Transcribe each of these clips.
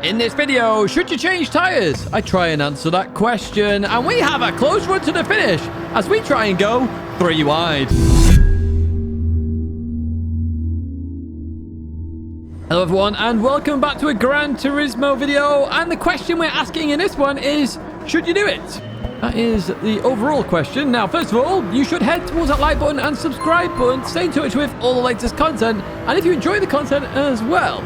In this video, should you change tyres? I try and answer that question, and we have a close run to the finish as we try and go 3 wide. Hello everyone, and welcome back to a Gran Turismo video, and the question we're asking in this one is, should you do it? That is the overall question. Now, first of all, you should head towards that like button and subscribe button, stay in touch with all the latest content, and if you enjoy the content as well.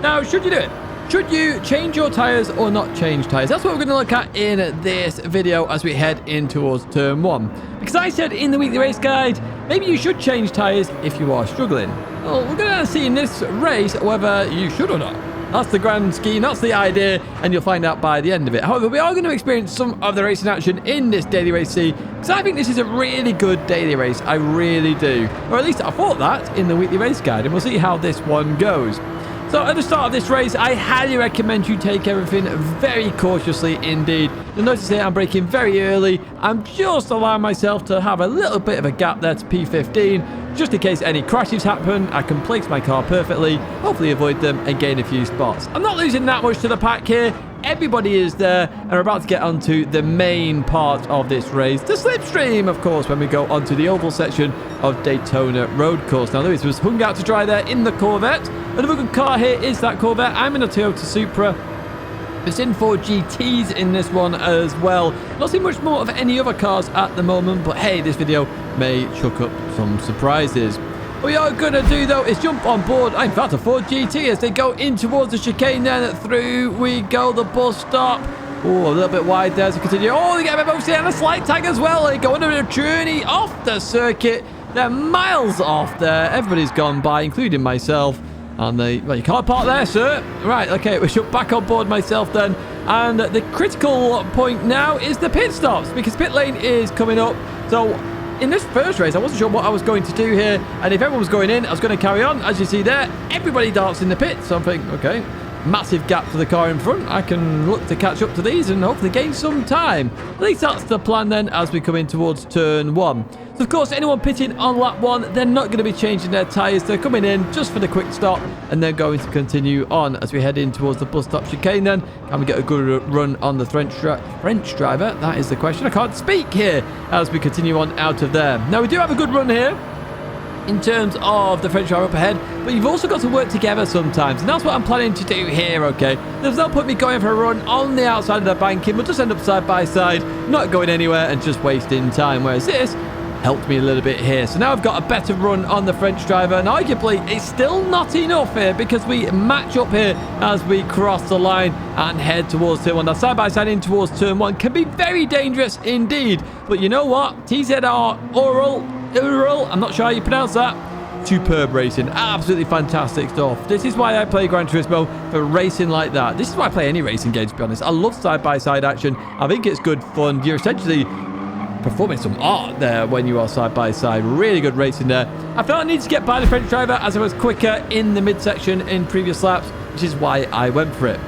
Now, should you do it? Should you change your tyres or not change tyres? That's what we're going to look at in this video as we head in towards turn 1. Because I said in the weekly race guide, maybe you should change tyres if you are struggling. Well, we're going to see in this race whether you should or not. That's the grand scheme, that's the idea, and you'll find out by the end of it. However, we are going to experience some of the racing action in this daily race C, because I think this is a really good daily race. I really do. Or at least I thought that in the weekly race guide, and we'll see how this one goes. So at the start of this race, I highly recommend you take everything very cautiously indeed. You'll notice here I'm braking very early. I'm just allowing myself to have a little bit of a gap there to P15, just in case any crashes happen. I can place my car perfectly, hopefully avoid them and gain a few spots. I'm not losing that much to the pack here. Everybody is there, and we're about to get onto the main part of this race, the slipstream, of course, when we go onto the oval section of Daytona Road Course. Now, Lewis was hung out to dry there in the Corvette. Another good car here is that Corvette. I'm in a Toyota Supra. It's in 4 GTs in this one as well. Not seeing much more of any other cars at the moment, but hey, this video may chuck up some surprises. What we are going to do, though, is jump on board, in fact, a Ford GT as they go in towards the chicane. Then through we go, the bus stop. Oh, a little bit wide there as we continue. Oh, they get a MOC and a slight tag as well. They go on a journey off the circuit. They're miles off there. Everybody's gone by, including myself. And well, you can't park there, sir. Right, okay, we should back on board myself then. And the critical point now is the pit stops, because pit lane is coming up. So in this first race, I wasn't sure what I was going to do here, and if everyone was going in, I was going to carry on. As you see there, everybody darts in the pit, so I'm thinking, okay, massive gap to the car in front. I can look to catch up to these and hopefully gain some time. At least that's the plan then as we come in towards turn 1. So, of course, anyone pitting on lap 1, they're not going to be changing their tyres. They're coming in just for the quick stop and then going to continue on as we head in towards the bus stop chicane then. Can we get a good run on the French driver? That is the question. I can't speak here as we continue on out of there. Now, we do have a good run here in terms of the French driver up ahead, but you've also got to work together sometimes, and that's what I'm planning to do here, okay? There's no point me going for a run on the outside of the banking. We'll just end up side by side, not going anywhere and just wasting time, whereas this helped me a little bit here. So now I've got a better run on the French driver, and arguably it's still not enough here because we match up here as we cross the line and head towards turn 1. Now side by side in towards turn 1 can be very dangerous indeed, but you know what? TZR Ural, I'm not sure how you pronounce that. Superb racing, absolutely fantastic stuff. This is why I play Gran Turismo, for racing like that. This is why I play any racing game, to be honest. I love side-by-side action. I think it's good fun. You're essentially performing some art there when you are side-by-side. Really good racing there. I felt I needed to get by the French driver as I was quicker in the midsection in previous laps, which is why I went for it.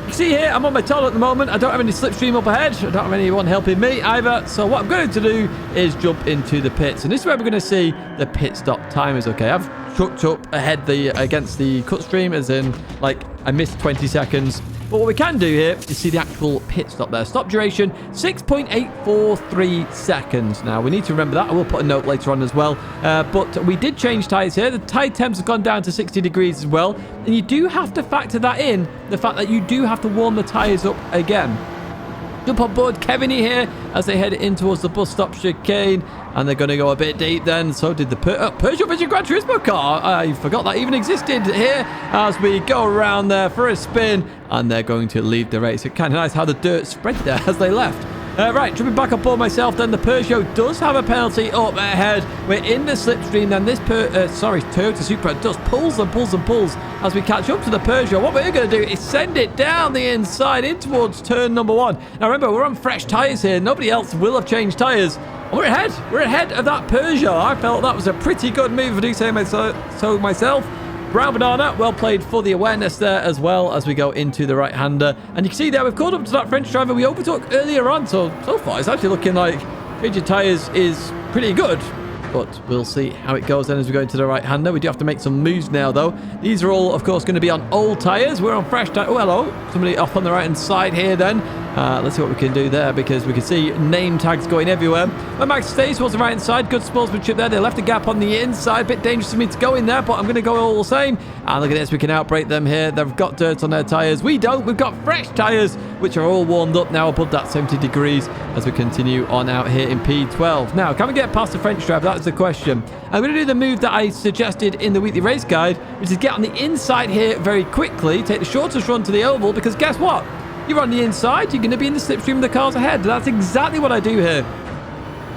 You see here, I'm on my tail at the moment. I don't have any slipstream up ahead. I don't have anyone helping me either. So what I'm going to do is jump into the pits. And this is where we're going to see the pit stop timers, okay? I've chucked up ahead against the cut stream, as in, like, I missed 20 seconds. But what we can do here is see the actual pit stop there. Stop duration, 6.843 seconds. Now, we need to remember that. I will put a note later on as well. But we did change tyres here. The tyre temps have gone down to 60 degrees as well. And you do have to factor that in, the fact that you do have to warm the tyres up again. Jump on board Keviny here as they head in towards the bus stop chicane, and they're going to go a bit deep then. So did the Peugeot Vision Gran Turismo car. I forgot that even existed here as we go around there for a spin, and they're going to leave the race. It's kind of nice how the dirt spread there as they left. Right, jumping back up on myself then, the Peugeot does have a penalty up ahead. We're in the slipstream then. This Toyota Supra just pulls and pulls and pulls as we catch up to the Peugeot. What we're going to do is send it down the inside in towards turn number 1. Now remember, we're on fresh tyres here. Nobody else will have changed tyres. We're ahead. We're ahead of that Peugeot. I felt that was a pretty good move, if I do say so myself. Brown Banana, well played for the awareness there as well as we go into the right-hander. And you can see there, we've caught up to that French driver we overtook earlier on. So far, it's actually looking like rigid tyres is pretty good. But we'll see how it goes then as we go into the right-hander. We do have to make some moves now, though. These are all, of course, going to be on old tyres. We're on fresh tyres. Oh, hello. Somebody off on the right-hand side here then. Let's see what we can do there, because we can see name tags going everywhere. When Max stays towards the right-hand side, good sportsmanship there. They left a gap on the inside. Bit dangerous for me to go in there, but I'm going to go all the same. And look at this. We can outbrake them here. They've got dirt on their tyres. We don't. We've got fresh tyres, which are all warmed up now above that 70 degrees as we continue on out here in P12. Now, can we get past the French driver? That's the question. I'm going to do the move that I suggested in the weekly race guide, which is get on the inside here very quickly, take the shortest run to the oval, because guess what? You're on the inside, you're going to be in the slipstream of the cars ahead. That's exactly what I do here.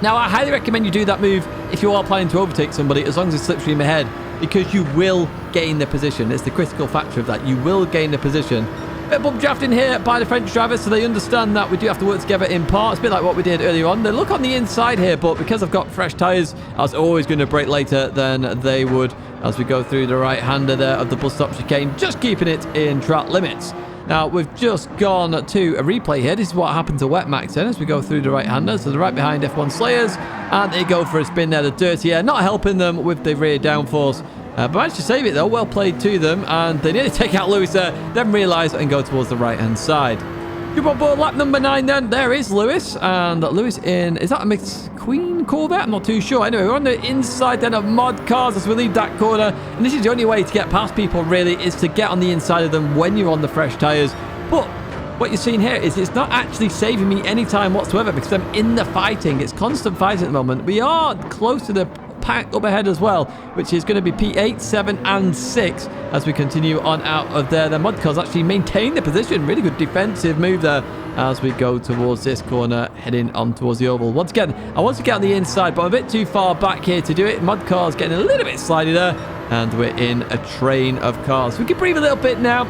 Now, I highly recommend you do that move if you are planning to overtake somebody, as long as it's slipstream ahead, because you will gain the position. It's the critical factor of that. You will gain the position. Bit of bump drafting here by the French drivers, so they understand that we do have to work together in parts. A bit like what we did earlier on. They look on the inside here, but because I've got fresh tyres, I was always going to brake later than they would as we go through the right-hander there of the bus stop chicane, just keeping it in track limits. Now, we've just gone to a replay here. This is what happened to Wet Max then as we go through the right-hander. So they're right behind F1 Slayers, and they go for a spin there, the dirty air, not helping them with the rear downforce. But managed to save it, though. Well played to them, and they nearly take out Lewis there, then realise and go towards the right-hand side. Jump on board lap number 9 then. There is Lewis, and Lewis in... Is that a McQueen Corvette? I'm not too sure. Anyway, we're on the inside then of mod cars as we leave that corner, and this is the only way to get past people, really, is to get on the inside of them when you're on the fresh tyres. But what you're seeing here is it's not actually saving me any time whatsoever, because I'm in the fighting. It's constant fighting at the moment. We are close to the pack up ahead as well, which is going to be P8, 7 and 6 as we continue on out of there. The mod cars actually maintain the position. Really good defensive move there as we go towards this corner, heading on towards the oval. Once again, I want to get on the inside, but I'm a bit too far back here to do it. Mod cars getting a little bit slidey there, and we're in a train of cars. We can breathe a little bit now.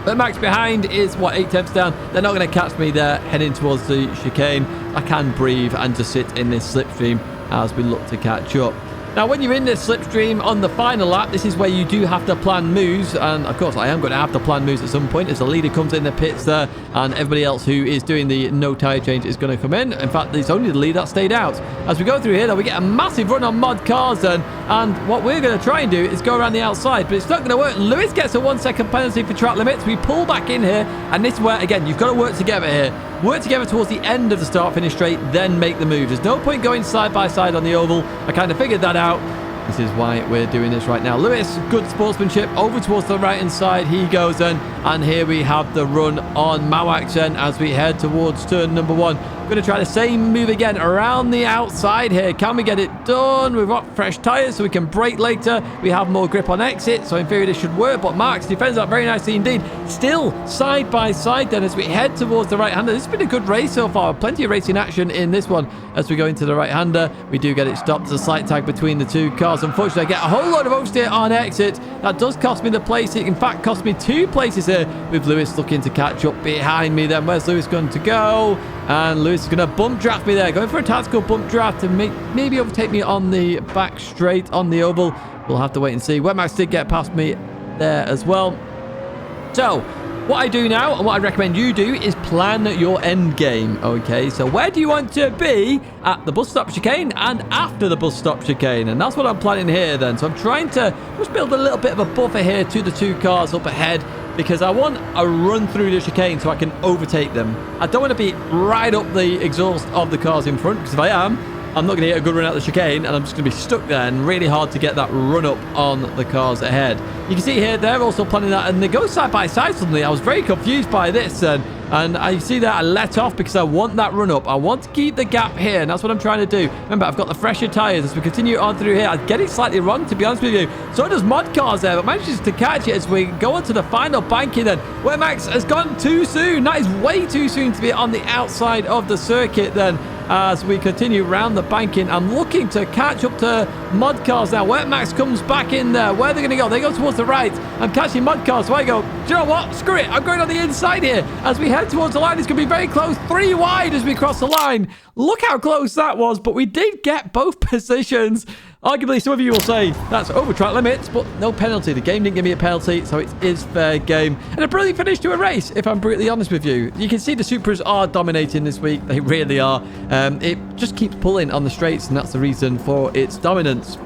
But Max behind is, what, 8 tenths down. They're not going to catch me there, heading towards the chicane. I can breathe and just sit in this slipstream as we look to catch up. Now, when you're in this slipstream on the final lap, this is where you do have to plan moves. And, of course, I am going to have to plan moves at some point as the leader comes in the pits there, and everybody else who is doing the no tyre change is going to come in. In fact, it's only the lead that stayed out. As we go through here, though, we get a massive run on mod cars then. And what we're going to try and do is go around the outside, but it's not going to work. Lewis gets a 1 second penalty for track limits. We pull back in here, and this is where, again, you've got to work together here. Work together towards the end of the start-finish straight, then make the move. There's no point going side by side on the oval. I kind of figured that out. This is why we're doing this right now. Lewis, good sportsmanship, over towards the right-hand side. He goes then, and here we have the run on Mawak then as we head towards turn number 1. We're going to try the same move again around the outside here. Can we get it done? We've got fresh tyres, so we can brake later. We have more grip on exit, so in theory this should work, but Marks defends that very nicely indeed. Still side by side then as we head towards the right-hander. This has been a good race so far. Plenty of racing action in this one as we go into the right-hander. We do get it stopped. There's a slight tag between the two cars. Unfortunately, I get a whole load of oversteer on exit. That does cost me the place. It in fact cost me 2 places here, with Lewis looking to catch up behind me then. Where's Lewis going to go? And Lewis is going to bump draft me there. Going for a tactical bump draft to maybe overtake me on the back straight on the oval. We'll have to wait and see. Wetmax did get past me there as well. So, what I do now, and what I recommend you do, is plan your end game. Okay, so where do you want to be at the bus stop chicane and after the bus stop chicane? And that's what I'm planning here then. So I'm trying to just build a little bit of a buffer here to the 2 cars up ahead, because I want a run through the chicane so I can overtake them. I don't want to be right up the exhaust of the cars in front, because if I am, I'm not going to get a good run out the chicane, and I'm just going to be stuck there, and really hard to get that run up on the cars ahead. You can see here, they're also planning that, and they go side by side suddenly. I was very confused by this, and I see that I let off because I want that run up. I want to keep the gap here, and that's what I'm trying to do. Remember, I've got the fresher tyres as we continue on through here. I get it slightly wrong, to be honest with you. So does mod cars there, but manages to catch it as we go on to the final banking then, where Max has gone too soon. That is way too soon to be on the outside of the circuit then. As we continue round the banking, I'm looking to catch up to mod cars now. Where Max comes back in there. Where are they going to go? They go towards the right. I'm catching mod cars, so I go, do you know what? Screw it. I'm going on the inside here. As we head towards the line, it's going to be very close. 3 wide as we cross the line. Look how close that was, but we did get both positions. Arguably, some of you will say that's over track limits, but no penalty. The game didn't give me a penalty, so it is fair game. And a brilliant finish to a race, if I'm brutally honest with you. You can see the Supras are dominating this week. They really are. It just keeps pulling on the straights, and that's the reason for its dominance.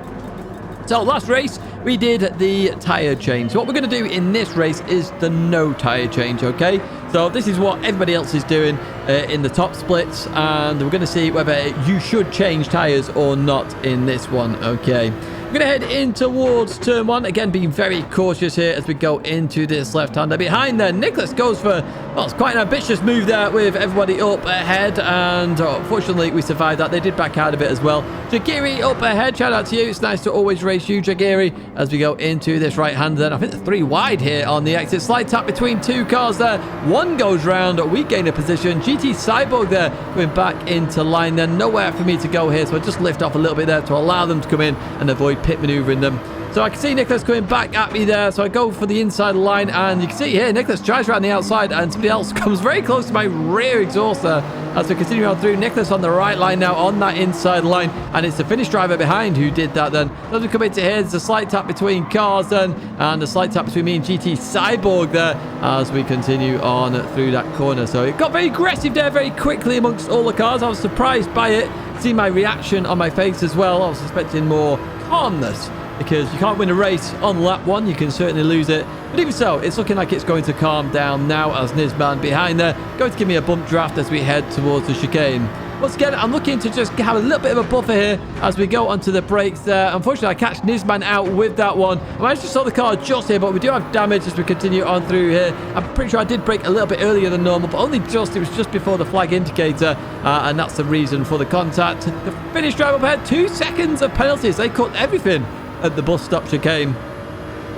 So last race, we did the tyre change. So what we're going to do in this race is the no tyre change, okay? So this is what everybody else is doing in the top splits, and we're going to see whether you should change tyres or not in this one, okay? We're going to head in towards turn 1. Again, being very cautious here as we go into this left-hander. Behind there, Nicholas goes for, well, it's quite an ambitious move there with everybody up ahead. And unfortunately, we survived that. They did back out of it as well. Jagiri up ahead. Shout out to you. It's nice to always race you, Jagiri, as we go into this right-hander. Then I think there's 3 wide here on the exit. Slight tap between 2 cars there. One goes round. We gain a position. GT Cyborg there going back into line. Then nowhere for me to go here. So I just lift off a little bit there to allow them to come in and avoid pit maneuvering them. So I can see Nicholas coming back at me there. So I go for the inside line, and you can see here Nicholas tries around the outside, and somebody else comes very close to my rear exhaust there. As we continue on through, Nicholas on the right line now on that inside line, and it's the Finnish driver behind who did that then. As we come into here, there's a slight tap between cars then, and a slight tap between me and GT Cyborg there as we continue on through that corner. So it got very aggressive there very quickly amongst all the cars. I was surprised by it. See my reaction on my face as well. I was expecting more calmness, because you can't win a race on lap 1. You can certainly lose it. But even so, it's looking like it's going to calm down now as Nizman behind there going to give me a bump draft as we head towards the chicane. Once again, I'm looking to just have a little bit of a buffer here as we go onto the brakes there. Unfortunately, I catch Nizman out with that one. I managed to stop the car just here, but we do have damage as we continue on through here. I'm pretty sure I did brake a little bit earlier than normal, but only just. It was just before the flag indicator, and that's the reason for the contact. The Finnish driver up ahead, 2 seconds of penalties. They cut everything at the bus stop chicane.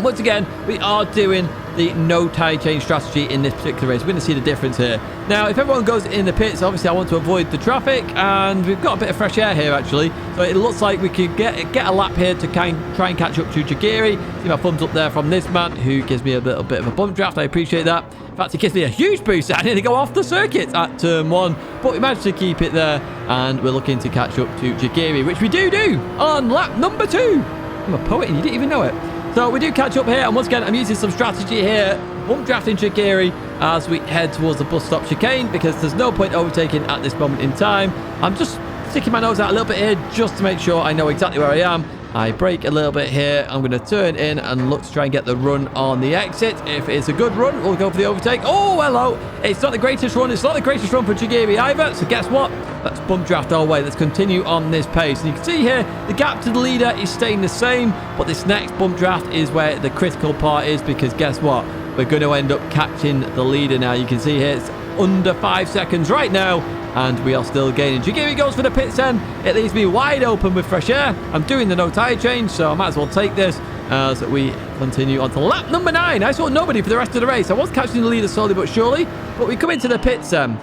Once again, we are doing the no tyre change strategy in this particular race. We're going to see the difference here. Now, if everyone goes in the pits, obviously I want to avoid the traffic, and we've got a bit of fresh air here actually. So it looks like we could get a lap here to try and catch up to Jagiri. See my thumbs up there from this man who gives me a little bit of a bump draft. I appreciate that. In fact, he gives me a huge boost. I nearly go off the circuit at turn 1, but we managed to keep it there, and we're looking to catch up to Jagiri, which we do on lap number 2. I'm a poet and you didn't even know it. So we do catch up here, and once again, I'm using some strategy here. Bump drafting Jagiri as we head towards the bus stop chicane, because there's no point overtaking at this moment in time. I'm just sticking my nose out a little bit here just to make sure I know exactly where I am. I brake a little bit here. I'm going to turn in and look to try and get the run on the exit. If it's a good run, we'll go for the overtake. Oh, hello. It's not the greatest run. It's not the greatest run for Jagiri either. So guess what? Let's bump draft our way. Let's continue on this pace. And you can see here, the gap to the leader is staying the same. But this next bump draft is where the critical part is, because guess what? We're going to end up catching the leader now. You can see here, it's under 5 seconds right now, and we are still gaining. Jagiri goes for the pits then. It leaves me wide open with fresh air. I'm doing the no tyre change, so I might as well take this as we continue on to lap number 9. I saw nobody for the rest of the race. I was catching the leader slowly but surely, but we come into the pits and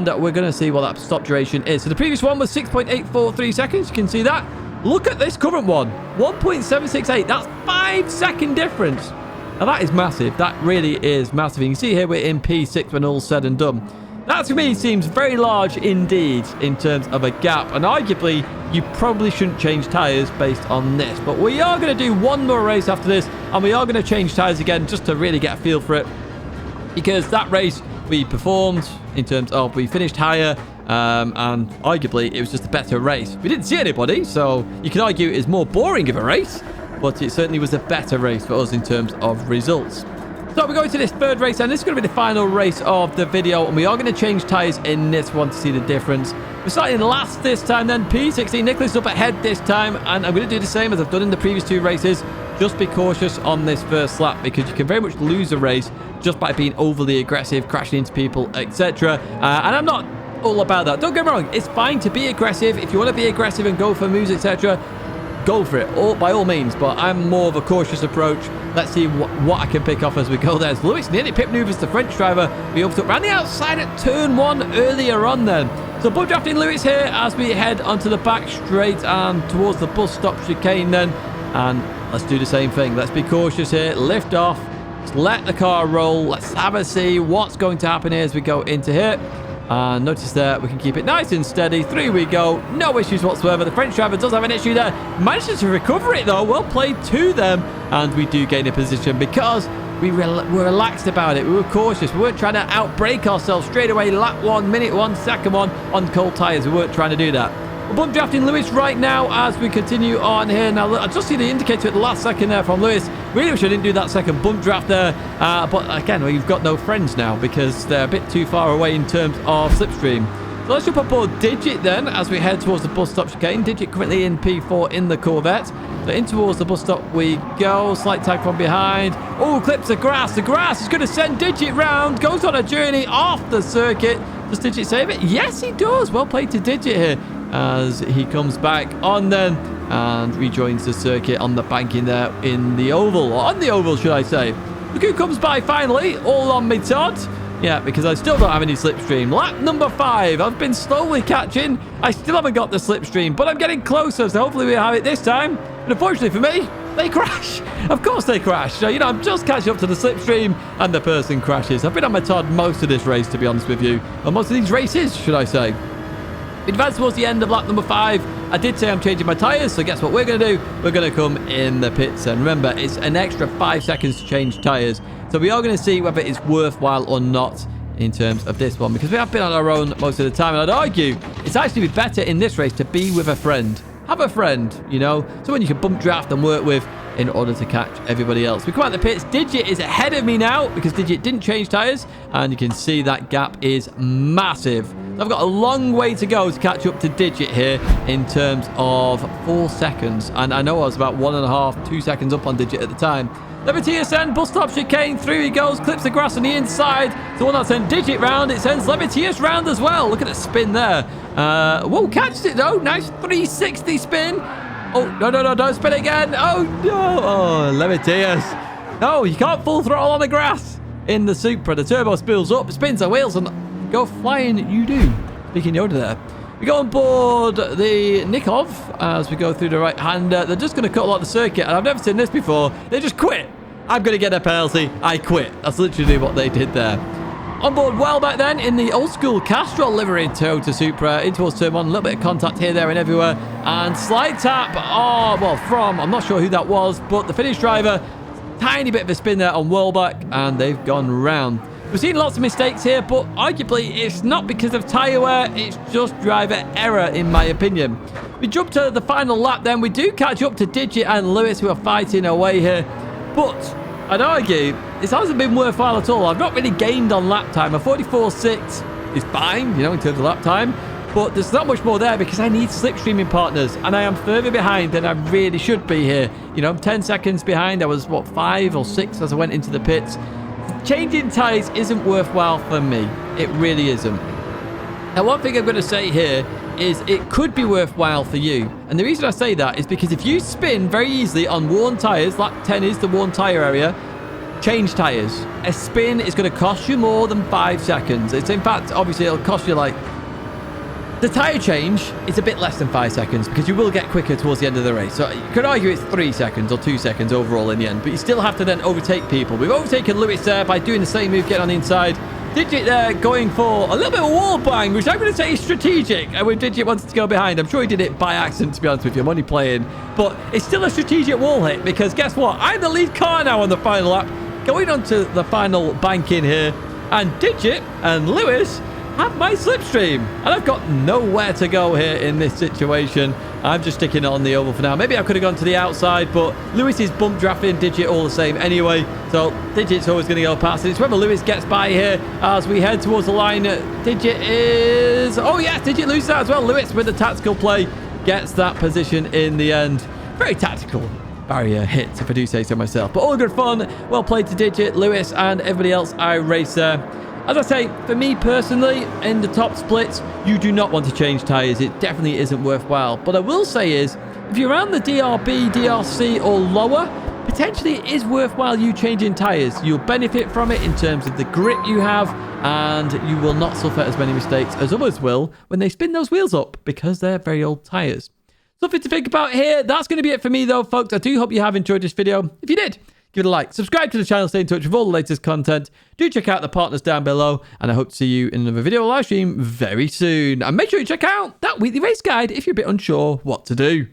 we're going to see what that stop duration is. So the previous one was 6.843 seconds. You can see that. Look at this current one, 1.768. That's 5-second difference. Now that is massive. That really is massive. You can see here we're in P6 when all's said and done. That to me seems very large indeed in terms of a gap, and arguably you probably shouldn't change tyres based on this. But we are going to do one more race after this, and we are going to change tyres again just to really get a feel for it, because that race we performed in terms of we finished higher, and arguably it was just a better race. We didn't see anybody, so you can argue it's more boring of a race, but it certainly was a better race for us in terms of results. So we're going to this third race, and this is going to be the final race of the video, and we are going to change tyres in this one to see the difference. We're starting last this time then, P16. Nicholas up ahead this time, and I'm going to do the same as I've done in the previous 2 races. Just be cautious on this first lap, because you can very much lose a race just by being overly aggressive, crashing into people, etc. And I'm not all about that. Don't get me wrong, it's fine to be aggressive. If you want to be aggressive and go for moves, etc., go for it, by all means, but I'm more of a cautious approach. Let's see what I can pick off as we go. There's Lewis nearly pit maneuvers the French driver. We overtook around the outside at turn 1 earlier on then. So bump drafting Lewis here as we head onto the back straight and towards the bus stop chicane then. And let's do the same thing. Let's be cautious here. Lift off. Just let the car roll. Let's have a see what's going to happen here as we go into here. And notice there, we can keep it nice and steady. Through we go. No issues whatsoever. The French driver does have an issue there. Manages to recover it, though. Well played to them. And we do gain a position because we were relaxed about it. We were cautious. We weren't trying to outbrake ourselves straight away. Lap 1, minute 1, second 1 on cold tyres. We weren't trying to do that. We're bump drafting Lewis right now as we continue on here. Now, I just see the indicator at the last second there from Lewis. Really wish I didn't do that second bump draft there. But again, we've got no friends now because they're a bit too far away in terms of slipstream. So let's jump aboard Digit then as we head towards the bus stop chicane. Digit currently in P4 in the Corvette. So in towards the bus stop we go. Slight tag from behind. Oh, clips the grass. The grass is going to send Digit round. Goes on a journey off the circuit. Does Digit save it? Yes, he does. Well played to Digit here as he comes back on then and rejoins the circuit on the banking there in the oval. Or on the oval, should I say. Look who comes by finally. All on me, Todd. Yeah, because I still don't have any slipstream. Lap number 5. I've been slowly catching. I still haven't got the slipstream, but I'm getting closer, so hopefully we'll have it this time. But unfortunately for me, they crash. Of course they crash. So, you know, I'm just catching up to the slipstream, and the person crashes. I've been on my Todd most of this race, to be honest with you. Or most of these races, should I say. Advanced towards the end of lap number 5. I did say I'm changing my tyres, so guess what we're going to do? We're going to come in the pits. And remember, it's an extra 5 seconds to change tyres. So we are going to see whether it's worthwhile or not in terms of this one, because we have been on our own most of the time. And I'd argue it's actually better in this race to be with a friend. Have a friend, you know, someone you can bump draft and work with in order to catch everybody else. We come out the pits. Digit is ahead of me now because Digit didn't change tyres. And you can see that gap is massive. I've got a long way to go to catch up to Digit here in terms of 4 seconds. And I know I was about 1.5, 2 seconds up on Digit at the time. Levitius bus stop chicane. Through he goes. Clips the grass on the inside. The one that sent Digit round. It sends Levitius round as well. Look at the spin there. Whoa, catches it though. Nice 360 spin. Oh, no, don't spin again. Oh, no. Oh, Levitius. No, you can't full throttle on the grass in the Supra. The turbo spills up, spins the wheels, and go flying you do. Speaking Yoda there. We go on board the Nikov as we go through the right-hander. They're just going to cut a lot of the circuit, and I've never seen this before. They just quit. I'm going to get a penalty. I quit. That's literally what they did there. On board well back then in the old-school Castrol livery Toyota Supra. In towards turn 1. A little bit of contact here, there, and everywhere. And slight tap. Oh, well, from, I'm not sure who that was, but the Finnish driver, tiny bit of a spin there on Whirlback, and they've gone round. We've seen lots of mistakes here, but arguably it's not because of tyre wear, it's just driver error in my opinion. We jump to the final lap then. We do catch up to Digit and Lewis who are fighting away here, but I'd argue this hasn't been worthwhile at all. I've not really gained on lap time. A 44.6 is fine, you know, in terms of lap time, but there's not much more there because I need slipstreaming partners and I am further behind than I really should be here. You know, I'm 10 seconds behind. I was, what, 5 or 6 as I went into the pits. Changing tyres isn't worthwhile for me. It really isn't. Now, one thing I'm going to say here is it could be worthwhile for you. And the reason I say that is because if you spin very easily on worn tyres, lap 10 is the worn tyre area, change tyres. A spin is going to cost you more than 5 seconds. It's in fact, obviously, it'll cost you like... The tyre change is a bit less than 5 seconds because you will get quicker towards the end of the race. So you could argue it's 3 seconds or 2 seconds overall in the end, but you still have to then overtake people. We've overtaken Lewis there by doing the same move, getting on the inside. Digit there going for a little bit of a wall bang, which I'm going to say is strategic. And with Digit wanted to go behind, I'm sure he did it by accident, to be honest with you. I'm only playing. But it's still a strategic wall hit because guess what? I'm the lead car now on the final lap. Going on to the final bank in here. And Digit and Lewis have my slipstream, and I've got nowhere to go here in this situation. I'm just sticking it on the oval for now. Maybe I could have gone to the outside, but Lewis is bump drafting Digit all the same anyway, so Digit's always going to go past it. It's whether Lewis gets by here as we head towards the line. Digit is... Oh yeah, Digit loses that as well. Lewis with the tactical play gets that position in the end. Very tactical barrier hits, if I do say so myself, but all good fun. Well played to Digit, Lewis, and everybody else I race there. As I say, for me personally, in the top splits, you do not want to change tyres. It definitely isn't worthwhile. But I will say is, if you're around the DRB, DRC or lower, potentially it is worthwhile you changing tyres. You'll benefit from it in terms of the grip you have, and you will not suffer as many mistakes as others will when they spin those wheels up because they're very old tyres. Something to think about here. That's going to be it for me though, folks. I do hope you have enjoyed this video. If you did, give give it a like, subscribe to the channel, stay in touch with all the latest content. Do check out the partners down below, and I hope to see you in another video or live stream very soon. And make sure you check out that weekly race guide if you're a bit unsure what to do.